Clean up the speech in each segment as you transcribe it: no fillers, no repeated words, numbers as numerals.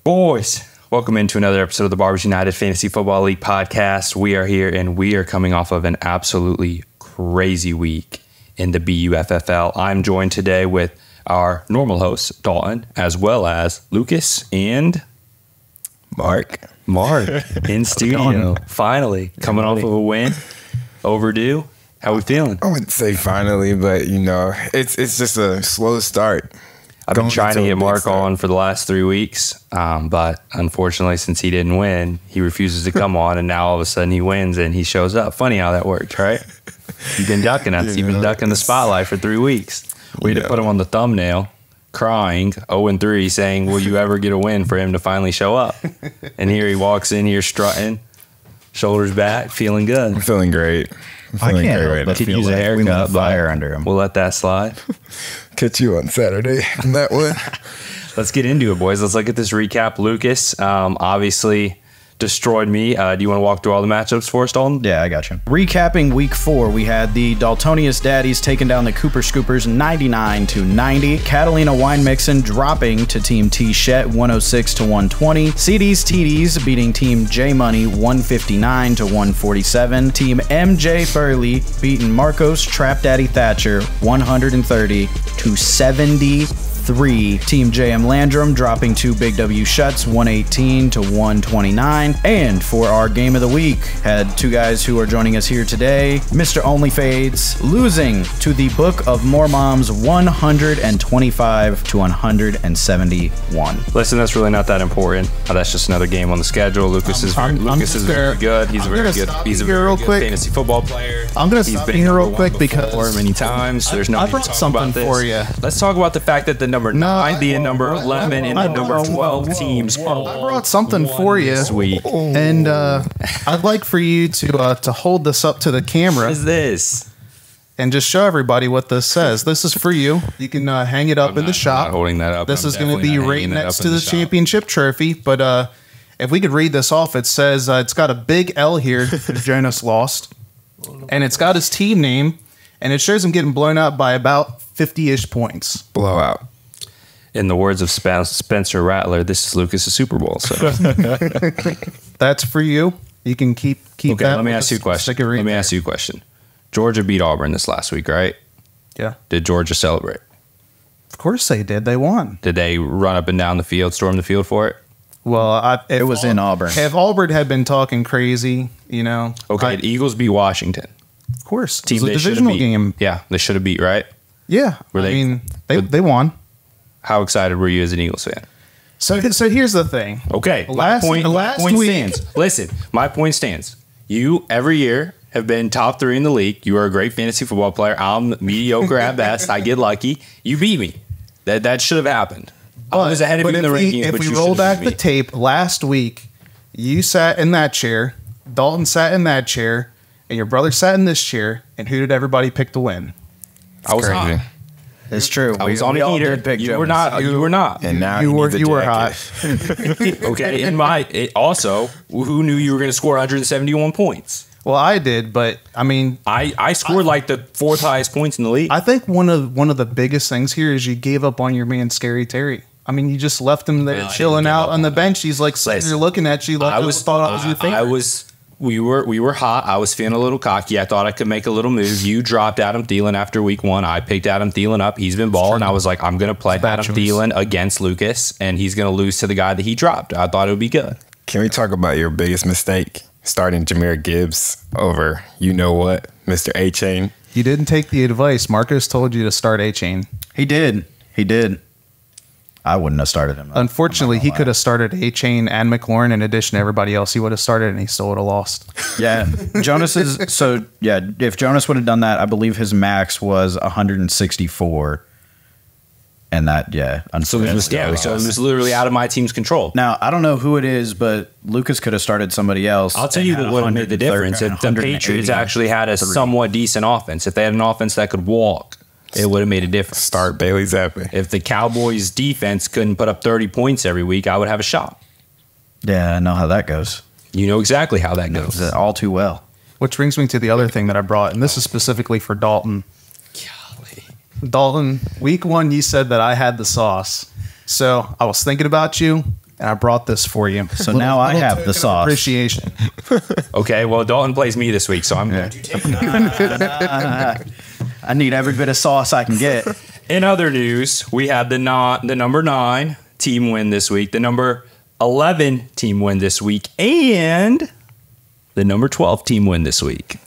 Boys, welcome into another episode of the Barbers United Fantasy Football League podcast. We are here and we are coming off of an absolutely crazy week in the BUFFL. I'm joined today with our normal host, Dalton, as well as Lucas and Mark in studio. Finally, coming off of a win. Overdue. How we feeling? I wouldn't say finally, but it's just a slow start. I've been trying to get Mark on for the last 3 weeks, but unfortunately, since he didn't win, he refuses to come on, and now all of a sudden he wins and he shows up. Funny how that worked, right? You've been ducking us. You've been ducking the spotlight for 3 weeks. We had to put him on the thumbnail, crying, 0-3, saying, will you ever get a win for him to finally show up? And here he walks in here strutting, shoulders back, feeling good. I'm feeling great. I can't help but Could feel use a like we haircut, lit a fire under him. We'll let that slide. Catch you on Saturday on that one. Let's get into it, boys. Let's look at this recap. Lucas obviously destroyed me. Do you want to walk through all the matchups for us, Dalton? Yeah, I got you. Recapping week 4, we had the Daltonius Daddies taking down the Cooper Scoopers 99-90. Catalina Wine Mixin dropping to Team T Shet 106-120. CD's TDs beating Team J Money 159-147. Team MJ Burley beating Marcos Trap Daddy Thatcher 130-73. Team JM Landrum dropping to Big W Shuts 118-129. And for our game of the week, had two guys who are joining us here today. Mr. Onlyfades losing to the Book of Mormoms 125-171. Listen, that's really not that important. That's just another game on the schedule. Lucas is very good. He's a very good fantasy football player. I'm going to stop here real quick because many times there's no. I brought something for you. Let's talk about the fact that the number 9, the number 11, and the number 12 teams. I brought something for you. Sweet. And I'd like for you to hold this up to the camera. What is this? And just show everybody what this says. This is for you. You can hang it up in the shop. Not holding that up. This is going to be right next to the championship trophy. But if we could read this off, it says it's got a big L here. Jonas lost. And it's got his team name. And it shows him getting blown out by about 50-ish points. Blowout. In the words of Spencer Rattler, this is Lucas' Super Bowl. So that's for you. You can keep okay, that. Let me ask you a question. Georgia beat Auburn this last week, right? Yeah. Did Georgia celebrate? Of course they did. They won. Did they run up and down the field, storm the field for it? Well, it was in Auburn. If Auburn had been talking crazy, Okay, the Eagles beat Washington. Of course. Team it was a divisional game. Yeah, they should have beat, right? Yeah. They won. How excited were you as an Eagles fan? So here's the thing. Okay. Last week. Stands. Listen, my point stands. You, every year, have been top 3 in the league. You are a great fantasy football player. I'm mediocre at best. I get lucky. You beat me. That should have happened. I was ahead of you in the rankings. If we roll back the tape, last week, you sat in that chair, Dalton sat in that chair, and your brother sat in this chair, and who did everybody pick to win? I was hot. It's true. I was on a heater. You were not. You were not. And now you were hot. Okay. Also, who knew you were going to score 171 points? Well, I did, but I mean, I scored like the 4th highest points in the league. I think one of the biggest things here is you gave up on your man, Scary Terry. I mean, you just left him there chilling out on the bench. He's like, you're looking at you. Like, I thought I was your favorite. We were hot. I was feeling a little cocky. I thought I could make a little move. You dropped Adam Thielen after week 1. I picked Adam Thielen up. He's been balling. I was like, I'm going to play Adam Thielen against Lucas, and he's going to lose to the guy that he dropped. I thought it would be good. Can we talk about your biggest mistake? Starting Jahmyr Gibbs over, Mr. A-Chain? You didn't take the advice. Marcus told you to start A-Chain. He did. I wouldn't have started him. Unfortunately, he could have started A-Chain and McLaurin in addition to everybody else. He would have started and he still would have lost. Yeah. If Jonas would have done that, I believe his max was 164. And that, so it was literally out of my team's control. Now, I don't know who it is, but Lucas could have started somebody else. I'll tell you what made the difference. If the Patriots actually had a somewhat decent offense, if they had an offense that could walk, it would have made a difference. Start Bailey Zappi. If the Cowboys' defense couldn't put up 30 points every week, I would have a shot. Yeah, I know how that goes. You know exactly how that goes. All too well. Which brings me to the other thing that I brought, and this is specifically for Dalton. Golly. Dalton, week 1, you said that I had the sauce. So I was thinking about you. and I brought this for you. So now I have the sauce. Appreciation. Okay, well, Dalton plays me this week, so I'm going to take it. I need every bit of sauce I can get. In other news, we had the number 9 team win this week, the number 11 team win this week, and the number 12 team win this week.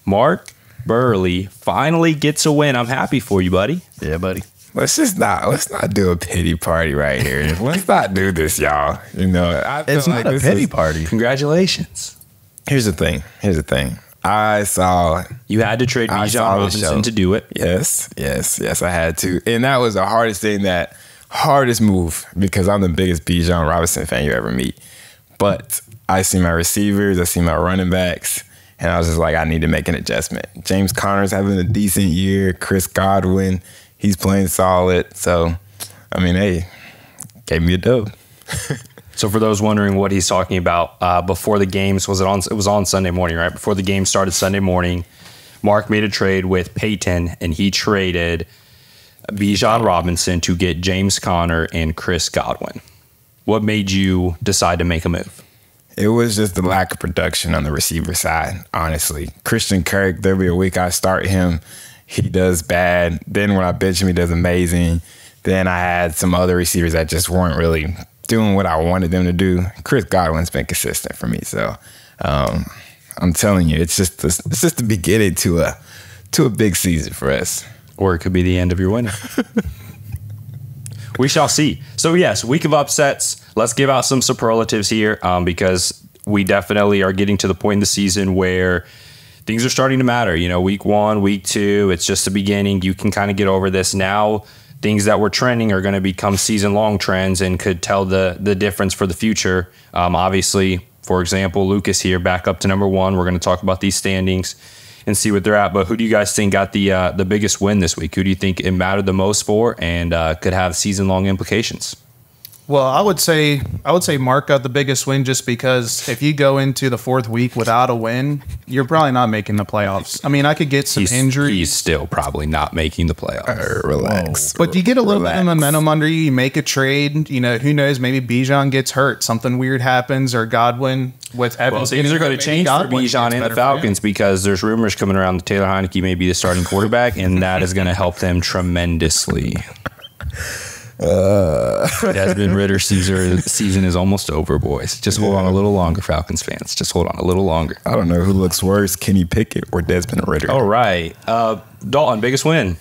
Mark Burley finally gets a win. I'm happy for you, buddy. Yeah, buddy. Let's not do a pity party right here. Let's not do this, y'all. You know, It's not a pity party. Congratulations. Here's the thing. I saw You had to trade Bijan Robinson to do it. Yes, I had to. And that was the hardest move because I'm the biggest Bijan Robinson fan you ever meet. But I see my receivers, I see my running backs, and I was just like, I need to make an adjustment. James Conner's having a decent year. Chris Godwin, he's playing solid. So, I mean, hey, gave me a dub. So for those wondering what he's talking about, before the games, it was on Sunday morning, right? Before the game started Sunday morning, Mark made a trade with Peyton, and he traded Bijan Robinson to get James Conner and Chris Godwin. What made you decide to make a move? It was just the lack of production on the receiver side, honestly. Christian Kirk, there'll be a week I start him, he does bad. Then when I bench him, he does amazing. Then I had some other receivers that just weren't really doing what I wanted them to do. Chris Godwin's been consistent for me, so I'm telling you, it's just the beginning to a big season for us. Or it could be the end of your winning. We shall see. So yes, week of upsets. Let's give out some superlatives here because we definitely are getting to the point in the season where things are starting to matter. You know, week 1, week 2, it's just the beginning. You can kind of get over this now. Things that were trending are going to become season-long trends and could tell the difference for the future. Obviously, for example, Lucas here back up to number 1. We're going to talk about these standings and see what they're at. But who do you guys think got the biggest win this week? Who do you think it mattered the most for and could have season-long implications? Well, I would say Mark got the biggest win just because if you go into the 4th week without a win, you're probably not making the playoffs. I mean, I could get some injuries. He's still probably not making the playoffs. Relax. But you get a little bit of momentum under you. You make a trade. You know, who knows? Maybe Bijan gets hurt. Something weird happens, or Godwin with Evans. Well, things are going to change for Bijan and the Falcons because there's rumors coming around that Taylor Heineke may be the starting quarterback, and that is going to help them tremendously. Desmond Ritter's season is almost over, boys. Just hold on a little longer, Falcons fans. Just hold on a little longer. I don't know who looks worse, Kenny Pickett or Desmond Ridder. All right. Dalton, biggest win?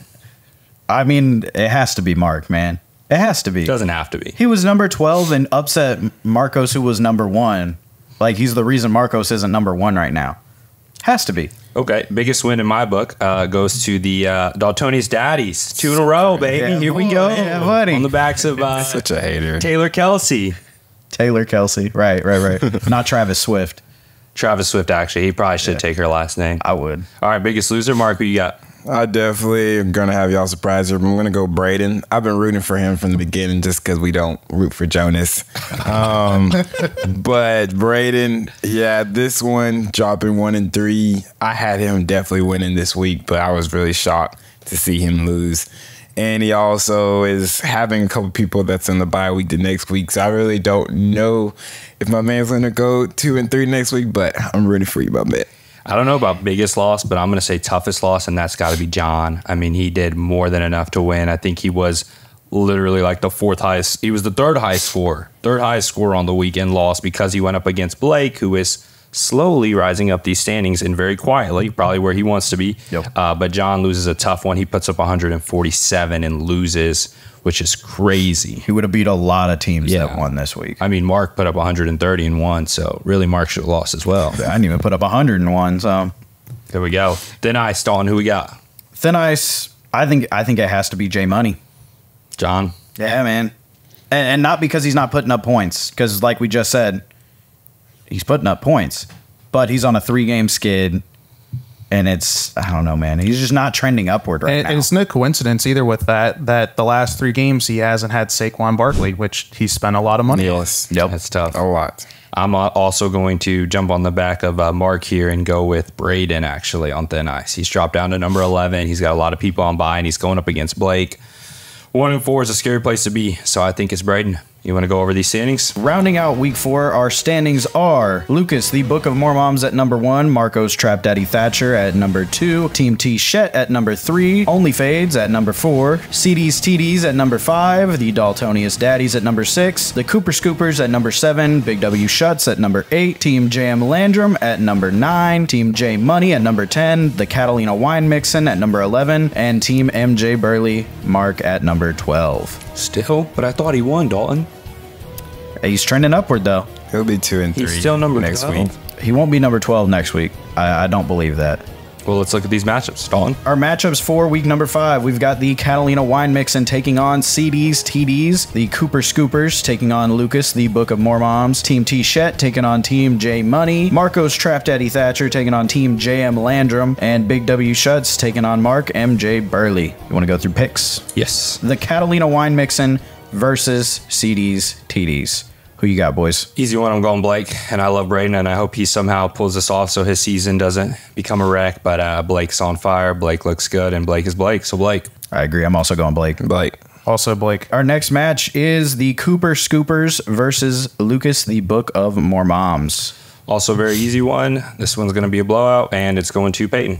I mean, it has to be Mark, man. It has to be. It doesn't have to be. He was number 12 and upset Marcos, who was number 1. Like, he's the reason Marcos isn't number 1 right now. Has to be. Okay, biggest win in my book goes to the Daltoni's Daddies. 2 in a row, baby. Yeah, here we go. Yeah, buddy. On the backs of Such a hater. Taylor Kelce. Taylor Kelce. Right. Not Travis Swift. Travis Swift, actually. He probably should take her last name. I would. All right, biggest loser. Mark, who you got? I definitely am going to have y'all surprised. I'm going to go Braden. I've been rooting for him from the beginning just because we don't root for Jonas. But Braden, yeah, this one, dropping 1 and 3. I had him definitely winning this week, but I was really shocked to see him lose. And he also is having a couple people that's in the bye week the next week. So I really don't know if my man's going to go 2 and 3 next week, but I'm rooting for you, my man. I don't know about biggest loss, but I'm going to say toughest loss, and that's got to be John. I mean, he did more than enough to win. I think he was literally like the 4th highest. He was the 3rd highest scorer on the weekend loss because he went up against Blake, who is slowly rising up these standings and very quietly, probably where he wants to be. Yep. But John loses a tough one. He puts up 147 and loses, which is crazy. He would have beat a lot of teams that won this week. I mean, Mark put up 130 and won, so really Mark should have lost as well. I didn't even put up 101, so. There we go. Thin Ice, Dawn, who we got? Thin Ice, I think it has to be J Money. John? Yeah, man. And not because he's not putting up points, because like we just said, he's putting up points, but he's on a 3-game skid. And it's, I don't know, man. He's just not trending upward right now. And it's no coincidence either with that the last 3 games he hasn't had Saquon Barkley, which he spent a lot of money on. Yep. That's tough. A lot. I'm also going to jump on the back of Mark here and go with Braden, actually, on Thin Ice. He's dropped down to number 11. He's got a lot of people on bye, and he's going up against Blake. 1 and 4 is a scary place to be, so I think it's Braden. You want to go over these standings? Rounding out week 4, our standings are Lucas, the Book of Mormoms at number 1, Marcos Trap Daddy Thatcher at number 2, Team T Shet at number 3, Only Fades at number 4, CD's TDs at number 5, the Daltonius Daddies at number 6, the Cooper Scoopers at number 7, Big W Shuts at number 8, Team JM Landrum at number 9, Team J Money at number 10, the Catalina Wine Mixin at number 11, and Team MJ Burley Mark at number 12. Still, but I thought he won, Dalton. He's trending upward, though. He'll be 2 and 3. He's still number next 12. week. He won't be number 12 next week. I don't believe that. Well, let's look at these matchups, Dalton. Our matchups for week number 5, we've got the Catalina Wine Mixin taking on CD's TDs, the Cooper Scoopers taking on Lucas, the Book of Mormoms, Team T Shet taking on Team J Money, Marcos Trap Daddy Thatcher taking on Team JM Landrum, and Big W Shuts taking on Mark MJ Burley. You want to go through picks? Yes. The Catalina Wine Mixin versus CD's TDs. Who you got, boys? Easy one, I'm going Blake, and I love Braden, and I hope he somehow pulls this off so his season doesn't become a wreck, but Blake's on fire, Blake looks good, and Blake is Blake, so Blake. I agree. I'm also going Blake. Blake. Also Blake. Our next match is the Cooper Scoopers versus Lucas, the Book of Mormoms. Also a very easy one. This one's going to be a blowout, and it's going to Peyton.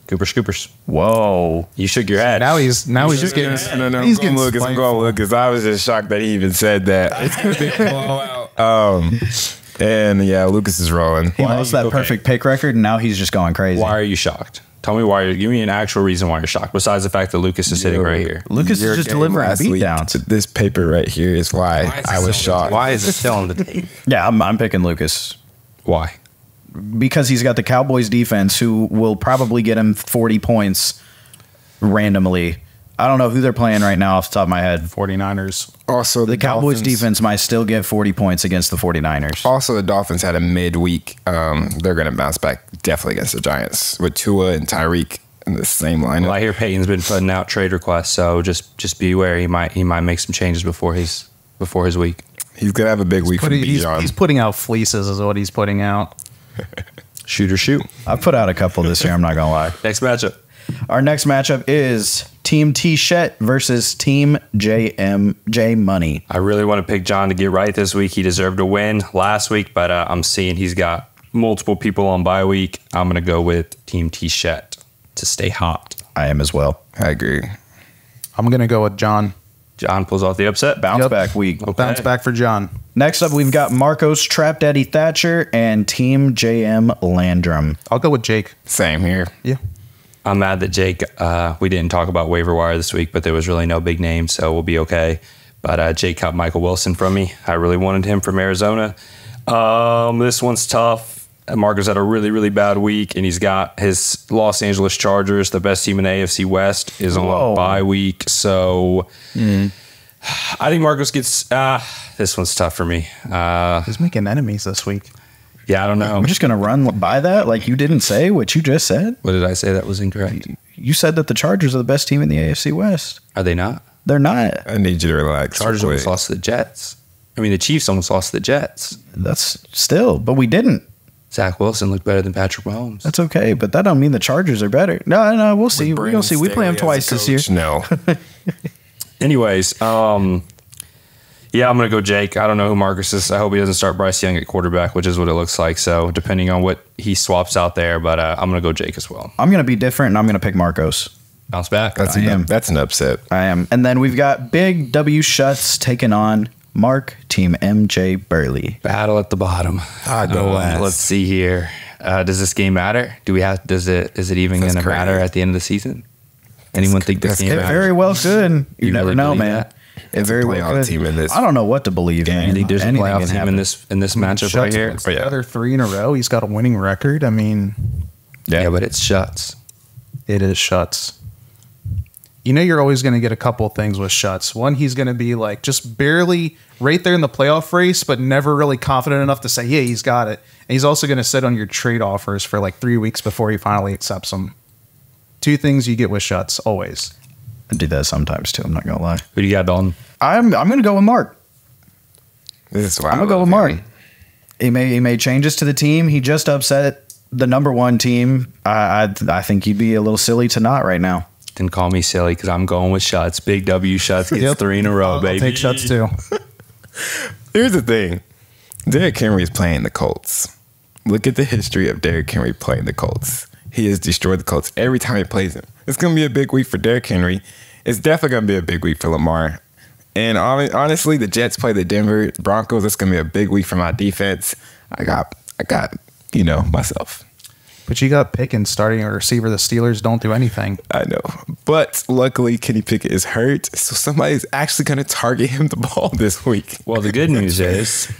Cooper Scoopers. Whoa. You shook your head. Now he's just getting No, he's I'm getting going Lucas. I'm going Lucas. I was just shocked that he even said that. It's gonna be a blowout. And yeah, Lucas is rolling. He lost that perfect pick record, and now he's just going crazy. Why are you shocked? Tell me why. Give me an actual reason why you're shocked, besides the fact that Lucas is sitting right here. Lucas is just delivering beatdowns. This paper right here is why I was shocked. Why is it still on the tape? Yeah, I'm picking Lucas. Why? Because he's got the Cowboys defense who will probably get him 40 points randomly. I don't know who they're playing right now off the top of my head. 49ers. Also, The Cowboys defense might still get 40 points against the 49ers. Also, the Dolphins had a midweek. They're going to bounce back definitely against the Giants with Tua and Tyreek in the same lineup. Well, I hear Peyton's been putting out trade requests, so just beware. He might make some changes before his week. He's going to have a big week for Bijan. He's putting out fleeces is what he's putting out. Shoot or shoot. I've put out a couple this year, I'm not going to lie. Next matchup. Our next matchup is Team T Shet versus Team J Money. I really want to pick John to get right this week. He deserved a win last week, but I'm seeing he's got multiple people on bye week. I'm going to go with Team T Shet to stay hot. I am as well. I agree. I'm gonna go with John. John pulls off the upset. Bounce back week. Okay. Bounce back for John. Next up, we've got Marcos Trap Daddy Thatcher and Team JM Landrum. I'll go with Jake. Same here. Yeah. I'm mad that Jake, we didn't talk about waiver wire this week, but there was really no big name, so we'll be okay. But Jake got Michael Wilson from me. I really wanted him from Arizona. This one's tough. Marcos had a really, really bad week, and he's got his Los Angeles Chargers, the best team in the AFC West, is on a bye week. So I think Marcos gets this one's tough for me. He's making enemies this week. Yeah, I don't know. I'm just going to run by that like you didn't say what you just said. What did I say that was incorrect? You said that the Chargers are the best team in the AFC West. Are they not? They're not. I need you to relax. Chargers real almost quick. lost to the Jets. I mean, the Chiefs almost lost to the Jets. That's still, but we didn't. Zach Wilson looked better than Patrick Mahomes. That's okay, but that don't mean the Chargers are better. No, we'll see. We're going to see. We play them twice this year. No. Anyways, yeah, I'm going to go Jake. I don't know who Marcus is. I hope he doesn't start Bryce Young at quarterback, which is what it looks like. So depending on what he swaps out there, but I'm going to go Jake as well. I'm going to be different, and I'm going to pick Marcos. Bounce back. That's an upset. I am. And then we've got Big W Shuts taking on Mark, Team MJ Burley. Battle at the bottom. I go last. Let's see here. Does this game matter? Is it even going to matter at the end of the season? Anyone think this game It matters? very well could. You never really know, believe man. that? It very well playoff could. team in this. I don't know what to believe. I think there's a Anything playoff can team happen. in this matchup right here. Shuts the other 3 in a row. He's got a winning record. I mean, Yeah, but it's Shuts. it is Shuts. You know, you're always going to get a couple things with Shuts. One, he's going to be like just barely right there in the playoff race, but never really confident enough to say, yeah, he's got it. And he's also going to sit on your trade offers for like 3 weeks before he finally accepts them. 2 things you get with Shuts, always. I do that sometimes too. I'm not gonna lie. Who do you got, Dalton? I'm gonna go with Mark. This is why I'm gonna go with Mark. He made changes to the team. He just upset the number 1 team. I think he'd be a little silly to not right now. Didn't call me silly because I'm going with Shuts. Big W Shuts gets 3 in a row, baby. I'll take Shuts too. Here's the thing. Derrick Henry is playing the Colts. Look at the history of Derrick Henry playing the Colts. He has destroyed the Colts every time he plays them. It's going to be a big week for Derrick Henry. It's definitely going to be a big week for Lamar. And honestly, the Jets play the Denver Broncos. It's going to be a big week for my defense. I got myself. But you got Pickens starting a receiver. The Steelers don't do anything. I know. But luckily, Kenny Pickett is hurt. So somebody's actually going to target him the ball this week. Well, the good news is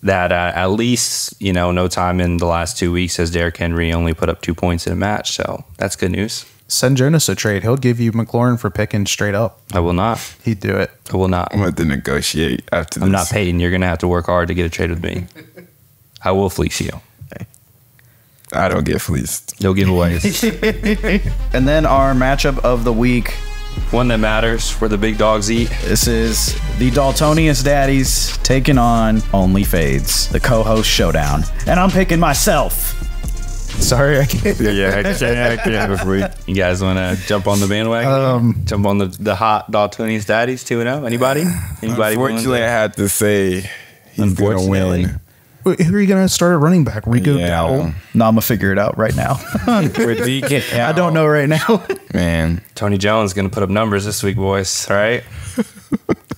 that at least, no time in the last 2 weeks has Derrick Henry only put up 2 points in a match. So that's good news. Send Jonas a trade. He'll give you McLaurin for Pickens straight up. I will not. He'd do it. I will not. I'm going to negotiate after this. I'm not Peyton. You're going to have to work hard to get a trade with me. I will fleece you. I don't get fleeced. No giveaways. And then our matchup of the week. One that matters, where the big dogs eat. This is the Daltonius Daddies taking on Only Fades, the co-host showdown. And I'm picking myself. Sorry, I can't. I can't this week. You guys want to jump on the bandwagon? Jump on the hot Daltonius Daddies 2-0? Anybody? Unfortunately, I had to say he's going to win. Who are you going to start at running back? Rico Dowdle? No, I'm going to figure it out right now. I don't know right now. Man. Tony Jones going to put up numbers this week, boys. All right?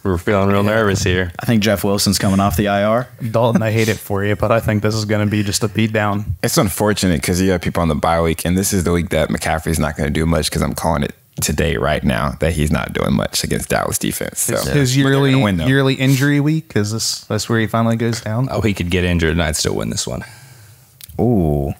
We're feeling real nervous here. I think Jeff Wilson's coming off the IR. Dalton, I hate it for you, but I think this is going to be just a beatdown. It's unfortunate because you have people on the bye week, and this is the week that McCaffrey's not going to do much because I'm calling it today right now that he's not doing much against Dallas defense. So his yearly injury week, is that's where he finally goes down? Oh, he could get injured and I'd still win this one. Ooh.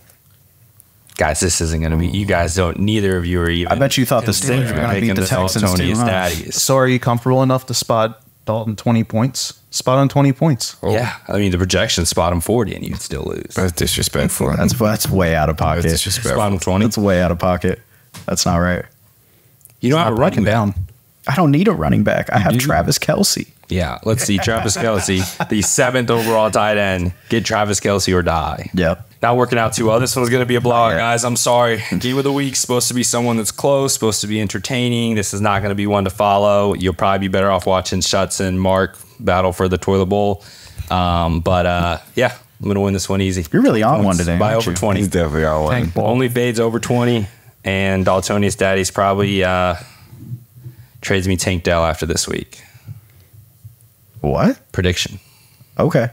Guys, this isn't going to be. You guys don't. Neither of you are even. I bet you thought the Steelers were going to beat the Texans too. Daddies. So are you comfortable enough to spot Dalton 20 points? Spot on 20 points. Oh. Yeah. I mean, the projection spot him 40 and you'd still lose. That's disrespectful. That's way out of pocket. That's disrespectful. Spot him 20. That's way out of pocket. That's not right. You don't have a running down. I don't need a running back. I have Travis Kelce. Yeah. Let's see. Travis Kelce, the 7th overall tight end. Get Travis Kelce or die. Yep. Not working out too well. This one's going to be a blowout, guys. I'm sorry. Game of the week supposed to be someone that's close, supposed to be entertaining. This is not going to be one to follow. You'll probably be better off watching Schutz and Mark battle for the toilet bowl. But I'm going to win this one easy. You're really on one today. By over 20. He's definitely on one. Only Fades over 20. And Daltonius Daddy's probably trades me Tank Dell after this week. What? Prediction. Okay.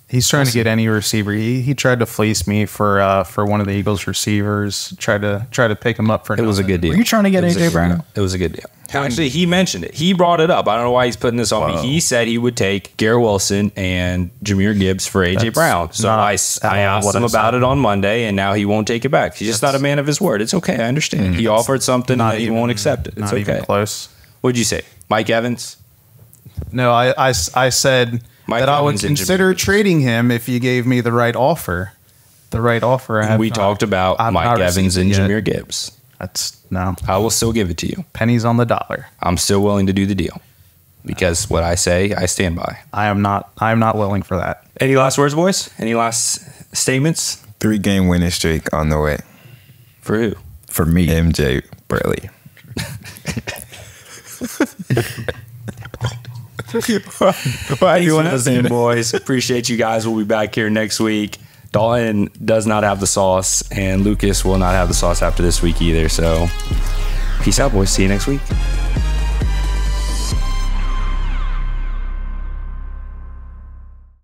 He's trying to get any receiver. He tried to fleece me for one of the Eagles receivers. Tried to pick him up for. It was a good deal. Were you trying to get AJ Brown? It was a good deal. Actually, he mentioned it. He brought it up. I don't know why he's putting this on me. He said he would take Garrett Wilson and Jahmyr Gibbs for AJ Brown. So I asked him about it on Monday, and now he won't take it back. He's just not a man of his word. It's okay. I understand. He offered something that he won't accept it. It's not okay. Even close. What'd you say, Mike Evans? No, I said that I would consider trading him if you gave me the right offer. The right offer. We talked about Mike Evans and Jahmyr Gibbs. No. I will still give it to you. Pennies on the dollar. I'm still willing to do the deal because what I say, I stand by. I am not willing for that. Any last words, boys? Any last statements? 3-game winning streak on the way. For who? For me. MJ Burley. Why do you want to listen, boys? Appreciate you guys. We'll be back here next week. Dalton does not have the sauce, and Lucas will not have the sauce after this week either. So, peace out, boys. See you next week.